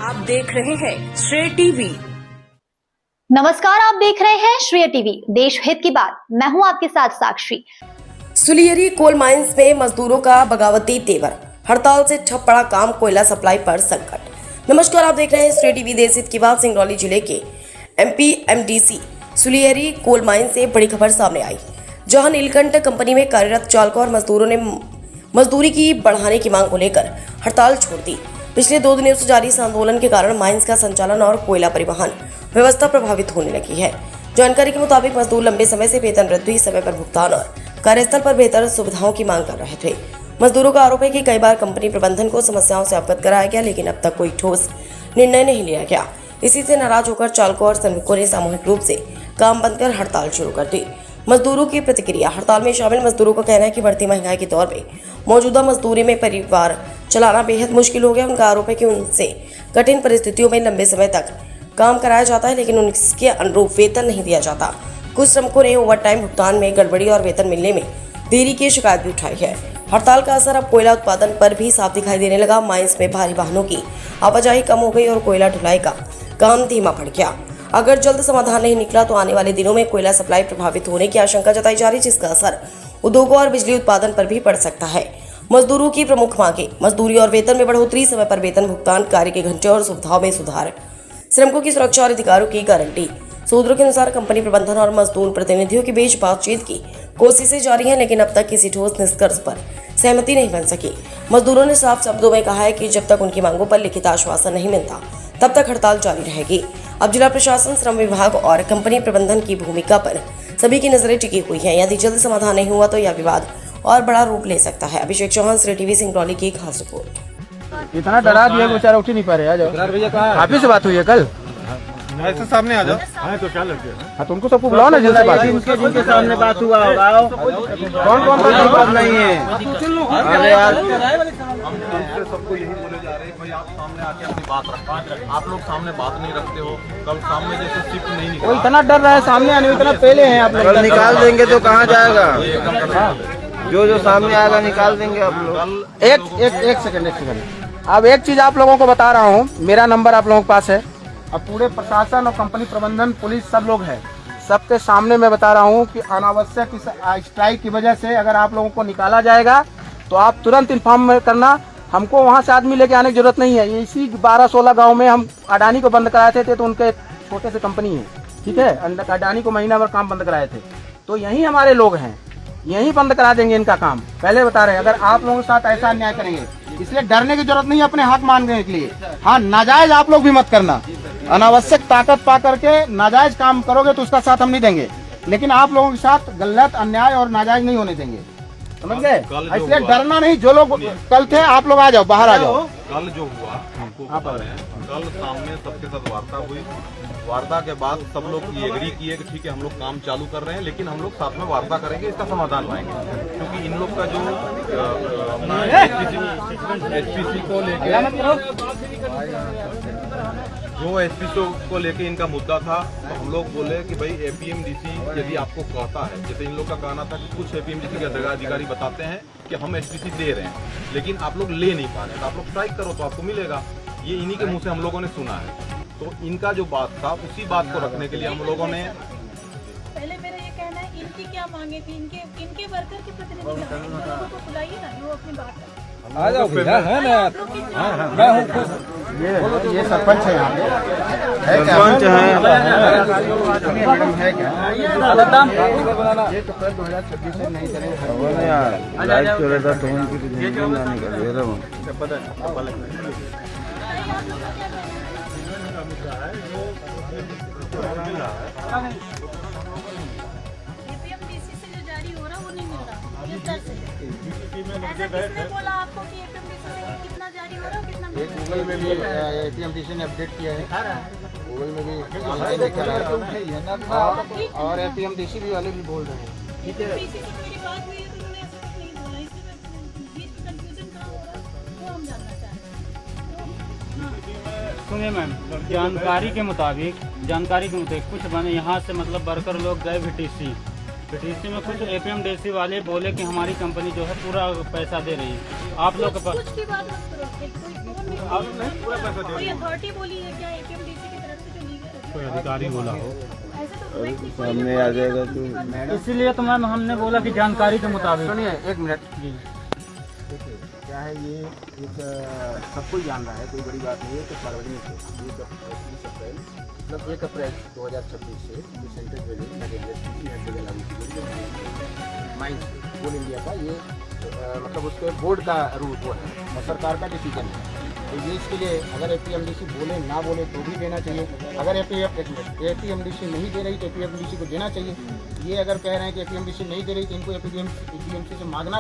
आप देख रहे हैं श्रेय टीवी। नमस्कार, आप देख रहे हैं श्रेय टीवी, देश हित की बात। मैं हूं आपके साथ साक्षी। सुलियरी कोल माइंस में मजदूरों का बगावती तेवर, हड़ताल से ठप पड़ा काम, कोयला सप्लाई पर संकट। नमस्कार, आप देख रहे हैं श्रेय टीवी, देश हित की बात। सिंगरौली जिले के एमपीएमडीसी सुलियरी कोल माइंस से बड़ी खबर सामने आई, जहां नीलकंठ कंपनी में कार्यरत चालकों और मजदूरों ने मजदूरी की बढ़ाने की मांग को लेकर हड़ताल छोड़ दी। पिछले 2 दिनों से जारी इस आंदोलन के कारण माइंस का संचालन और कोयला परिवहन व्यवस्था प्रभावित होने लगी है। जानकारी के मुताबिक मजदूर लंबे समय से वेतन वृद्धि, समय पर भुगतान और कार्यस्थल पर बेहतर सुविधाओं की मांग कर रहे थे। मजदूरों का आरोप है कि कई बार कंपनी प्रबंधन को समस्याओं से अवगत कराया गया, लेकिन अब तक कोई ठोस निर्णय नहीं लिया गया। इसी से नाराज होकर चालकों और श्रमिकों ने सामूहिक रूप से काम बंद कर हड़ताल शुरू कर दी। मजदूरों की प्रतिक्रिया। हड़ताल में शामिल मजदूरों का कहना है कि बढ़ती महंगाई के दौर में मौजूदा मजदूरी में परिवार चलाना बेहद मुश्किल हो गया। उनका आरोप है कि उनसे कठिन परिस्थितियों में लंबे समय तक काम कराया जाता है, लेकिन उनके अनुरूप वेतन नहीं दिया जाता। कुछ श्रमिकों ने ओवरटाइम भुगतान में गड़बड़ी और वेतन मिलने में देरी की शिकायत भी उठाई है। हड़ताल का असर अब कोयला उत्पादन पर भी साफ दिखाई देने लगा। माइंस में भारी वाहनों की आवाजाही कम हो गई और कोयला ढुलाई का काम धीमा पड़ गया। अगर जल्द समाधान नहीं निकला तो आने वाले दिनों में कोयला सप्लाई प्रभावित होने की आशंका जताई जा रही, जिसका असर उद्योगों और बिजली उत्पादन पर भी पड़ सकता है। मजदूरों की प्रमुख मांगे: मजदूरी और वेतन में बढ़ोतरी, समय पर वेतन भुगतान, कार्य के घंटे और सुविधाओं में सुधार, श्रमिकों की सुरक्षा और अधिकारों की गारंटी। सूत्रों के अनुसार कंपनी प्रबंधन और मजदूर प्रतिनिधियों के बीच बातचीत की कोशिशें जारी हैं, लेकिन अब तक किसी ठोस निष्कर्ष पर सहमति नहीं बन सकी। मजदूरों ने साफ शब्दों में कहा है कि जब तक उनकी मांगों पर लिखित आश्वासन नहीं मिलता, तब तक हड़ताल जारी रहेगी। अब जिला प्रशासन, श्रम विभाग और कंपनी प्रबंधन की भूमिका पर सभी की नजरें टिकी हुई हैं। यदि जल्द समाधान नहीं हुआ तो यह विवाद और बड़ा रूप ले सकता है। अभिषेक चौहान, श्रेय टीवी, सिंगरौली की खास रिपोर्ट। इतना डरा दिया बेचारा, उठ ही नहीं पा रहे। आ जाओ, आप ही से बात हुई है कल? ऐसे सामने आ जाओ। हाँ तो क्या लग गया? हाँ तो उनको सबको बुलाओ ना, जिनसे बात जिनके सामने बात हुआ होगा। कौन बात नहीं है? अरे यार, हम सबको यही बोले जा रहे हैं, भाई आप सामने आके अपनी बात रखो। आप लोग सामने बात नहीं रखते हो। कल सामने जैसे शिफ्ट नहीं निकला, वो इतना डर रहा है सामने आने में, इतना पहले हैं आप लोग। कल निकाल देंगे तो कहाँ जाएगा? जो सामने आएगा निकाल देंगे आप लोग। एक सेकंड। अब एक चीज आप लोगों को बता रहा हूँ, मेरा नंबर आप लोगों के पास है। अब पूरे प्रशासन और कंपनी प्रबंधन, पुलिस, सब लोग हैं। सबके सामने मैं बता रहा हूँ कि अनावश्यक स्ट्राइक की वजह से अगर आप लोगों को निकाला जाएगा तो आप तुरंत इन्फॉर्म करना। हमको वहाँ से आदमी लेके आने की जरूरत नहीं है। इसी 12-16 गाँव में हम अडानी को बंद कराए थे, तो उनके छोटे से कंपनी है, ठीक है। अडानी को महीना भर काम बंद कराए थे, तो यही हमारे लोग हैं, यही बंद करा देंगे इनका काम। पहले बता रहे हैं, अगर आप लोगों के साथ ऐसा अन्याय करेंगे, इसलिए डरने की जरूरत नहीं है अपने हक मांगने के लिए। हाँ, नाजायज आप लोग भी मत करना। अनावश्यक ताकत पा करके नाजायज काम करोगे तो उसका साथ हम नहीं देंगे, लेकिन आप लोगों के साथ गलत, अन्याय और नाजायज नहीं होने देंगे, समझ गए? इसलिए डरना नहीं। जो लोग कल थे, आप लोग आ जाओ, बाहर आ जाओ। कल जो हुआ हमको पता है, कल सामने सबके साथ वार्ता हुई। वार्ता के बाद सब लोग ये एग्री किए कि ठीक है, हम लोग काम चालू कर रहे हैं, लेकिन हम लोग साथ में वार्ता करेंगे, इसका समाधान लाएंगे। क्योंकि इन लोग का जो एसपीसी को लेके इनका मुद्दा था, तो हम लोग बोले कि भाई एपीएमडीसी यदि आपको कहता है, जैसे इन लोग का कहना था कि कुछ एपीएमडीसी के अधिकारी बताते हैं कि हम एसपीसी दे रहे हैं, लेकिन आप लोग ले नहीं पा रहे, तो आप लोग स्ट्राइक करो तो आपको मिलेगा। ये इन्हीं के मुंह से हम लोगों ने सुना है। तो इनका जो बात था, उसी बात को रखने के लिए हम लोगों ने, पहले मेरा ये कहना है, इनकी क्या मांगे थी, इनके वर्कर के प्रतिनिधि को बुलाइए ना, जो अपनी बात है। आ जाओ, है ना? मैं हूँ खुद। ये सरपंच है यहाँ पे, सरपंच है क्या? ये तो कल 2026 से नहीं करेंगे। एपीएमडीसी से जो जारी हो रहा वो नहीं मिल रहा, किस दर से? ऐसा किसने बोला आपको कि एपीएमडीसी से कितना जारी हो रहा है, कितना मिल रहा है? गूगल में भी एपीएमडीसी ने अपडेट किया है, गूगल में भी लिखा है, और एपीएमडीसी भी वाले भी बोल रहे हैं। एपीएमडीसी से मेरी बात हुई है तो उन्होंने ऐसा कुछ नहीं बोला, इसलिए बीच में कंफ्यूजन कहाँ हो रहा है वो हम जानना चाहते हैं। सुनिए मैम, जानकारी के मुताबिक कुछ बने यहाँ से, मतलब वर्कर लोग गए बीटीसी में, कुछ एपीएमडीसी वाले बोले कि हमारी कंपनी जो है पूरा पैसा दे रही है। आप लोग के पास कुछ की बात मत करो, कोई आप नहीं पूरा पैसा दे कोई अथॉरिटी बोली है क्या एपीएमडीसी की तरफ से जो लीगल कोई अधिकारी बोला हो ऐसे तो कोई सामने आ जाएगा तो इसीलिए तो मैम हमने बोला कि जानकारी के मुताबिक। सुनिए एक मिनट। जी देखिए क्या है ये एक सब कोई जान रहा है, कोई बड़ी बात नहीं है कि सार्वजनिक है। 30 अप्रैल मतलब 1 अप्रैल 2026 से ये सेंट्रल रेलवे लागू की गई माइंस कोल इंडिया का ये मतलब उसके बोर्ड का रूल वो है और सरकार का डिसीजन है। तो ये इसके लिए अगर एपीएमडीसी बोले ना बोले तो भी देना चाहिए। अगर एपीएमडीसी नहीं दे रही तो एपीएमडीसी को देना चाहिए। ये अगर कह रहे हैं कि एपीएमडीसी नहीं दे रही तो इनको एपीएमसी से मांगना